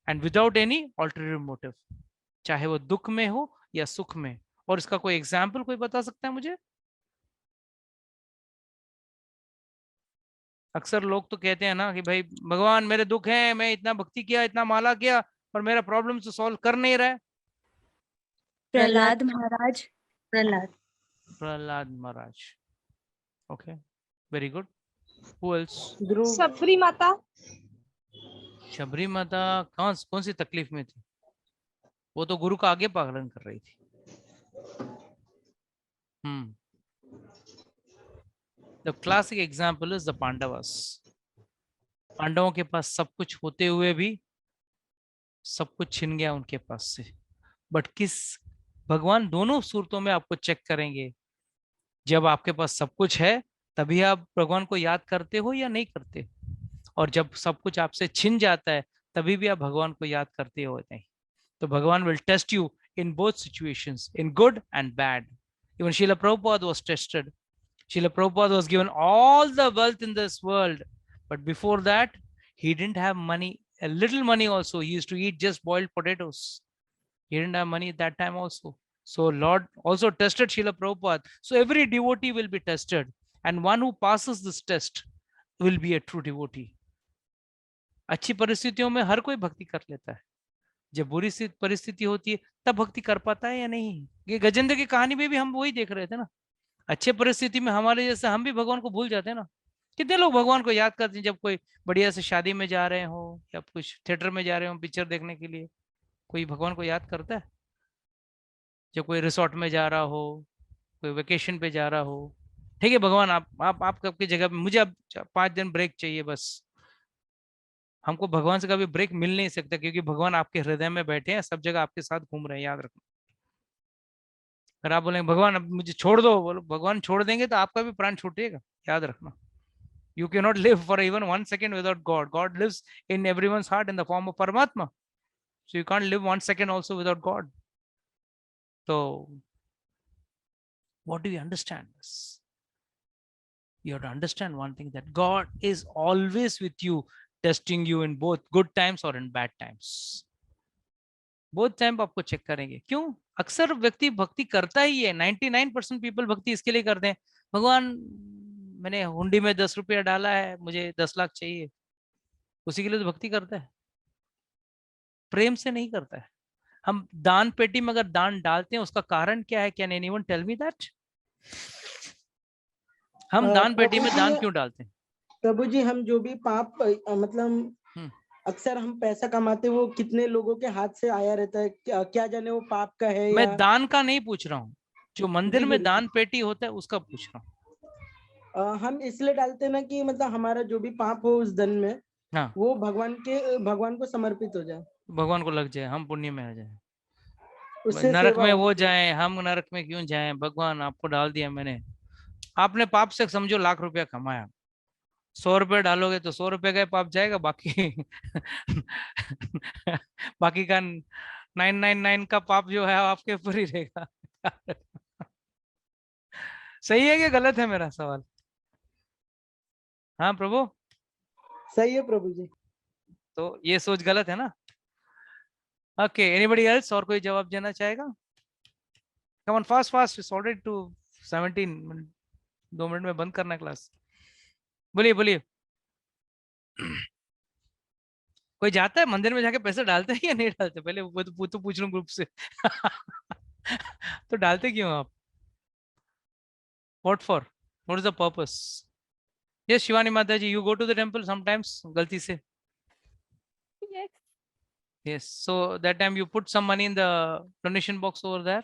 and without any ulterior motive, चाहे वो दुख में हो या सुख में। और इसका कोई एग्जाम्पल कोई बता सकता है मुझे? अक्सर लोग तो कहते हैं ना कि भाई भगवान मेरे दुख हैं, मैं इतना भक्ति किया, इतना माला किया, पर मेरा प्रॉब्लम तो सॉल्व कर नहीं रहा है। Prahlad Maharaj. Prahlad Maharaj. Okay, very good. Who else? Sabari Mata. Shabari माता कौन सी तकलीफ में थी? वो तो गुरु का आगे पालन कर रही थी। The classic example is the Pandavas. पांडवों के पास सब कुछ होते हुए भी सब कुछ छिन गया उनके पास से। बट किस भगवान दोनों सूरतों में आपको चेक करेंगे। जब आपके पास सब कुछ है तभी आप भगवान को याद करते हो या नहीं करते, और जब सब कुछ आपसे छिन जाता है तभी भी आप भगवान को याद करते हो नहीं। तो भगवान will test you in both situations, in good and bad. Even Srila Prabhupada was tested. Srila Prabhupada was given all the wealth in this world, but before that he didn't have money, a little money also. He used to eat just boiled potatoes. He didn't have money at that time also. So Lord also tested Srila Prabhupada. So every devotee will be tested, and one who passes this test will be a true devotee. अच्छी परिस्थितियों में हर कोई भक्ति कर लेता है, जब बुरी परिस्थिति होती है तब भक्ति कर पाता है या नहीं। ये गजेंद्र की कहानी में भी हम वही देख रहे थे ना। अच्छे परिस्थिति में हमारे जैसे हम भी भगवान को भूल जाते हैं ना। कितने लोग भगवान को याद करते हैं जब कोई बढ़िया से शादी में जा रहे हो या कुछ थिएटर में जा रहे हो पिक्चर देखने के लिए, कोई भगवान को याद करता है? जब कोई रिसोर्ट में जा रहा हो, कोई वेकेशन पे जा रहा हो, ठीक है भगवान आप आपकी जगह पे, मुझे अब 5 दिन ब्रेक चाहिए बस। हमको भगवान से कभी ब्रेक मिल नहीं सकता क्योंकि भगवान आपके हृदय में बैठे हैं, सब जगह आपके साथ घूम रहे हैं, याद रखना। अगर आप बोलेंगे भगवान अब मुझे छोड़ दो, बोलो भगवान छोड़ देंगे तो आपका भी प्राण छूटेगा, याद रखना। You cannot live for even 1 second without God. God lives in everyone's heart in the form of Paramatma. So you can't live 1 second also without God. So what do you understand this? You have to understand one thing, that God is always with you, testing you in both good times or in bad times. Both time आपको check करेंगे। क्यों? अक्सर व्यक्ति भक्ति करता ही है, 99% people भक्ति इसके लिए करते हैं, भगवान मैंने हुंडी में 10 रुपया डाला है, मुझे 10 लाख चाहिए, उसी के लिए तो भक्ति करता है, प्रेम से नहीं करता है। हम दान पेटी में अगर दान डालते हैं उसका कारण क्या है? Can anyone tell me that? हम दान पेटी में दान क्यों डालते हैं? प्रभु जी, हम जो भी पाप मतलब अक्सर हम पैसा कमाते वो कितने लोगों के हाथ से आया रहता है, क्या जाने वो पाप का है। मैं या... दान का नहीं पूछ रहा हूँ, जो मंदिर में दान पेटी होता है उसका पूछ रहा हूँ। हम इसलिए डालते ना कि मतलब हमारा जो भी पाप हो उस धन में, हाँ, वो भगवान को समर्पित हो जाए, भगवान को लग जाए, हम पुण्य में आ जाए, नरक में वो जाए, हम नरक में क्यों जाएं? भगवान आपको डाल दिया मैंने, आपने पाप से समझो लाख रुपया कमाया, 100 रुपए डालोगे तो 100 रुपए का पाप जाएगा, बाकी बाकी का 999 का पाप जो है आपके ऊपर ही रहेगा। सही है कि गलत है मेरा सवाल? हाँ प्रभु, सही है प्रभु जी। तो ये सोच गलत है ना? Okay, anybody else? और कोई जवाब देना चाहेगा? Come on, fast fast, it's already to 17 minute, 2 minute में बंद करना है क्लास। बोलिए बोलिए। कोई जाता है मंदिर में जाके पैसे डालते हैं या नहीं डालते? पहले वो तो पूछ लूं ग्रुप से। तो डालते क्यों आप? What for? What is the purpose? Yes, Shivani Mataji, you go to the temple sometimes, galti se. Yes. Yes, so that time you put some money in the donation box over there.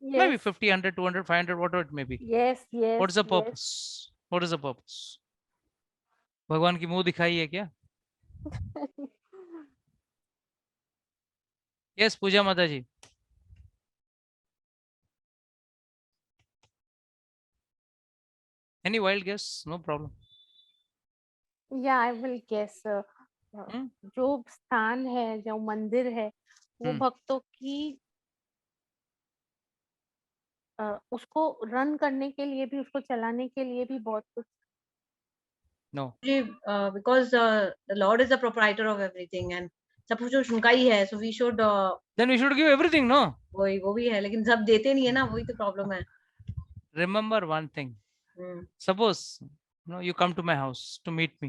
Maybe Yes. 50, 100, 200, 500, whatever it may be. Yes. Yes. What is the yes. purpose? What is the purpose? भगवान की मुंह दिखाई है क्या? Yes, पूजा माता जी। Any wild guess? No problem. Yeah, I will guess. जो स्थान है, जो मंदिर है, वो भक्तों की उसको रन करने के लिए भी, उसको चलाने के लिए भी बहुत कुछ। No. Because the Lord is the proprietor of everything and सब कुछ उनका ही है, so we should Then we should give everything, no? वो भी है, लेकिन सब देते नहीं है ना, वही तो प्रॉब्लम है। Remember one thing. Suppose you come to my house to meet me,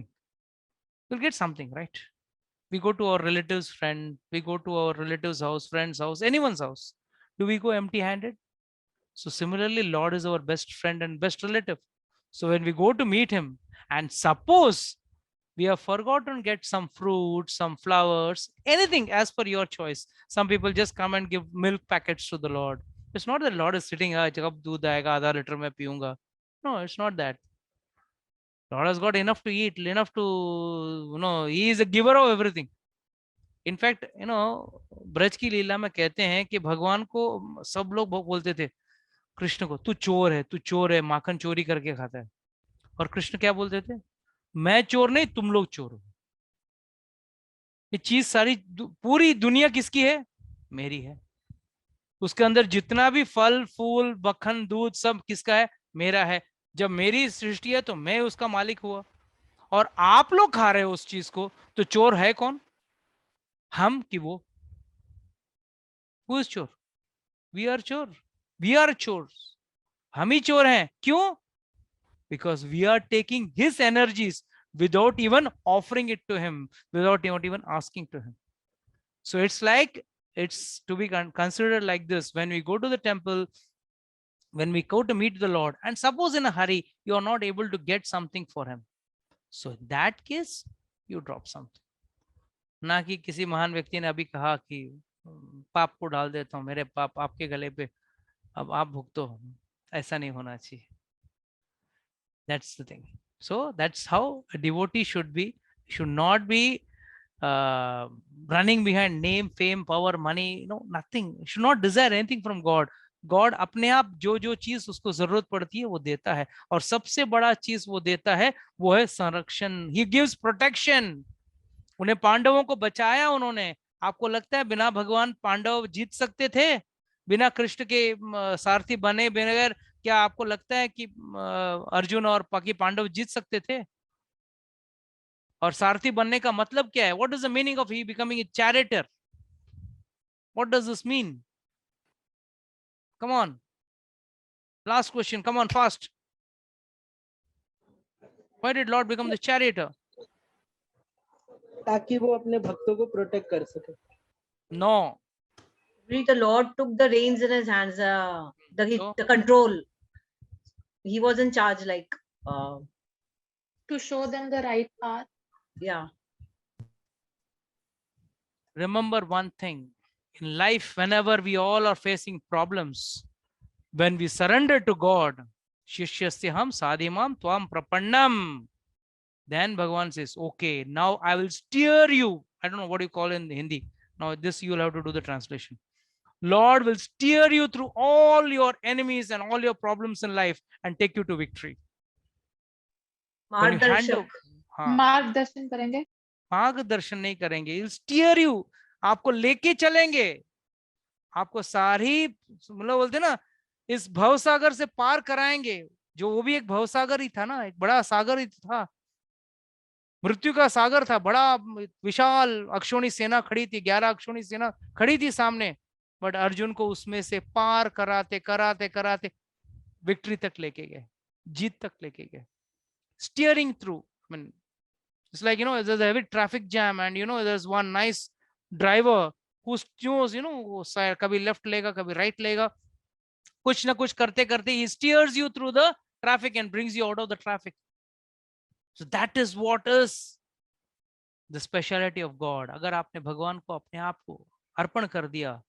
you'll get something, right? We go to our relatives' friend, we go to our relatives' house, friend's house, anyone's house. Do we go empty-handed? So similarly, Lord is our best friend and best relative. So when we go to meet him, and suppose we have forgotten get some fruit, some flowers, anything as per your choice. Some people just come and give milk packets to the Lord. It's not that Lord is sitting, jab doodh aayega आधा liter मैं पीऊंगा. No, it's not that. Lord has got enough to eat, enough to, he is a giver of everything. In fact Braj की लीला में कहते हैं कि भगवान को सब लोग बोलते थे, कृष्ण को, तू चोर है, माखन चोरी करके खाता है। और कृष्ण क्या बोलते थे? मैं चोर नहीं, तुम लोग चोर हो। ये चीज सारी पूरी दुनिया किसकी है? मेरी है। उसके अंदर जितना भी फल फूल मक्खन दूध सब किसका है? मेरा है। जब मेरी सृष्टि है तो मैं उसका मालिक हुआ, और आप लोग खा रहे हो उस चीज को, तो चोर है कौन? हम कि वो? Who is चोर? We are चोर। We are चोर। हम ही चोर हैं। क्यों? Because we are taking his energies without even offering it to him, without even asking to him. So it's like, it's to be considered like this. When we go to the temple, when we go to meet the Lord, and suppose in a hurry, you are not able to get something for him. So in that case, you drop something. ना कि किसी महान व्यक्ति ने अभी कहा कि पाप को डाल देता हूँ, मेरे पाप आपके गले पे, अब आप भुगतो। ऐसा नहीं होना चाहिए। That's the thing. So that's how a devotee should be. Should not be running behind name, fame, power, money. No, nothing. Should not desire anything from God. God अपने आप जो जो चीज उसको जरूरत पड़ती है वो देता है, और सबसे बड़ा चीज वो देता है वो है संरक्षण। He gives protection. उन्हें पांडवों को बचाया उन्होंने। आपको लगता है बिना भगवान पांडव जीत सकते थे? बिना कृष्ण के सारथी बने बगैर क्या आपको लगता है कि अर्जुन और बाकी पांडव जीत सकते थे? और सारथी बनने का मतलब क्या है? What is the meaning of he becoming a charioteer? What does this mean? Come on, last question, come on fast. Why did lord become the charioteer? ताकि वो अपने भक्तों को प्रोटेक्ट कर सके। No, the Lord took the reins in his hands, the control. He was in charge, like To show them the right path. yeah. Remember one thing in life, whenever we all are facing problems, when we surrender to God, Shishyastham sadhimam tvam prapannam, then Bhagavan says, okay, now I will steer you. I don't know what you call in Hindi. Now this you will have to do the translation. Lord will steer you through all your enemies and all your problems in life and take you to victory. When you hand over, हाँ, मार्गदर्शन करेंगे, मार्गदर्शन नहीं करेंगे, steer you, आपको लेके चलेंगे, आपको सारी मतलब बोलते ना इस भवसागर से पार कराएंगे, जो वो भी एक भवसागर ही था ना, एक बड़ा सागर ही था, मृत्यु का सागर था, बड़ा विशाल अक्षोणी सेना खड़ी थी, 11 अक्षोणी सेना खड़ी थी सामने, बट अर्जुन को उसमें से पार कराते कराते कराते विक्ट्री तक लेके गए, जीत तक लेके गए, steering through. I mean, it's like, there's a heavy traffic jam and there's one nice driver who knows, वो कभी लेफ्ट लेगा कभी राइट लेगा, कुछ ना कुछ करते करते he steers you through the traffic and brings you out of the traffic. So that is what is the speciality of God. अगर आपने भगवान को अपने आप को अर्पण कर दिया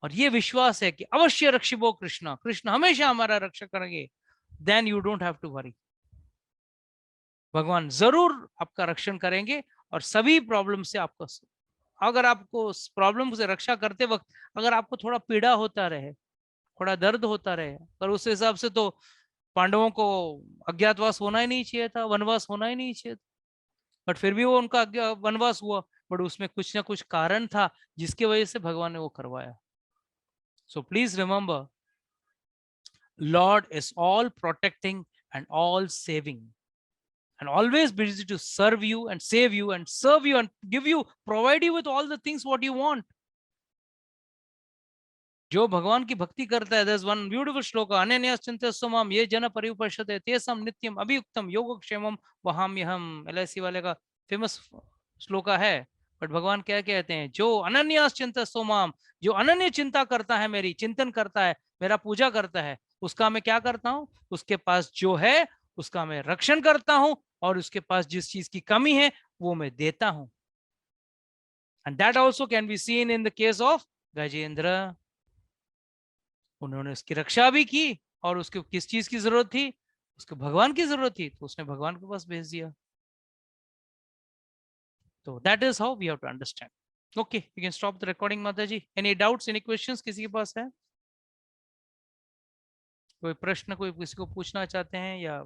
और ये विश्वास है कि अवश्य रक्षिबो कृष्ण, कृष्ण हमेशा हमारा रक्षा करेंगे, then you don't have to worry. भगवान जरूर आपका रक्षण करेंगे और सभी प्रॉब्लम से आपको, अगर आपको प्रॉब्लम से रक्षा करते वक्त अगर आपको थोड़ा पीड़ा होता रहे, थोड़ा दर्द होता रहे, पर उस हिसाब से तो पांडवों को अज्ञातवास होना ही नहीं चाहिए था, वनवास होना ही नहीं चाहिए था, बट फिर भी वो उनका वनवास हुआ, बट उसमें कुछ ना कुछ कारण था जिसकी वजह से भगवान ने वो करवाया. So please remember, Lord is all protecting and all saving and always busy to serve you and save you and serve you and give you, provide you with all the things what you want. जो भगवान की भक्ति करता है, there's one beautiful shloka, अनन्यास चिंतयस्व माम ये जन पर्युपश्यते तेषां नित्यम अभियुक्तम योगक्षेमम वहाम्यहम्, LIC वाले का फेमस श्लोका है. बट भगवान क्या कहते हैं, जो अनन्यास चिंतयस्व माम, जो अनन्य चिंता करता है, मेरी चिंतन करता है, मेरा पूजा करता है, उसका मैं क्या करता हूं, उसके पास जो है उसका मैं रक्षण करता हूं और उसके पास जिस चीज की कमी है वो मैं देता हूं. And that also can be seen in the case of Gajendra. उन्होंने उसकी रक्षा भी की और उसको किस चीज की जरूरत थी, उसको भगवान की जरूरत थी, तो उसने भगवान के पास भेज दिया. तो that is how we have to understand. Okay, you can stop the recording. माता जी, एनी डाउट्स, एनी क्वेश्चंस किसी के पास है? कोई प्रश्न कोई किसी को पूछना चाहते हैं या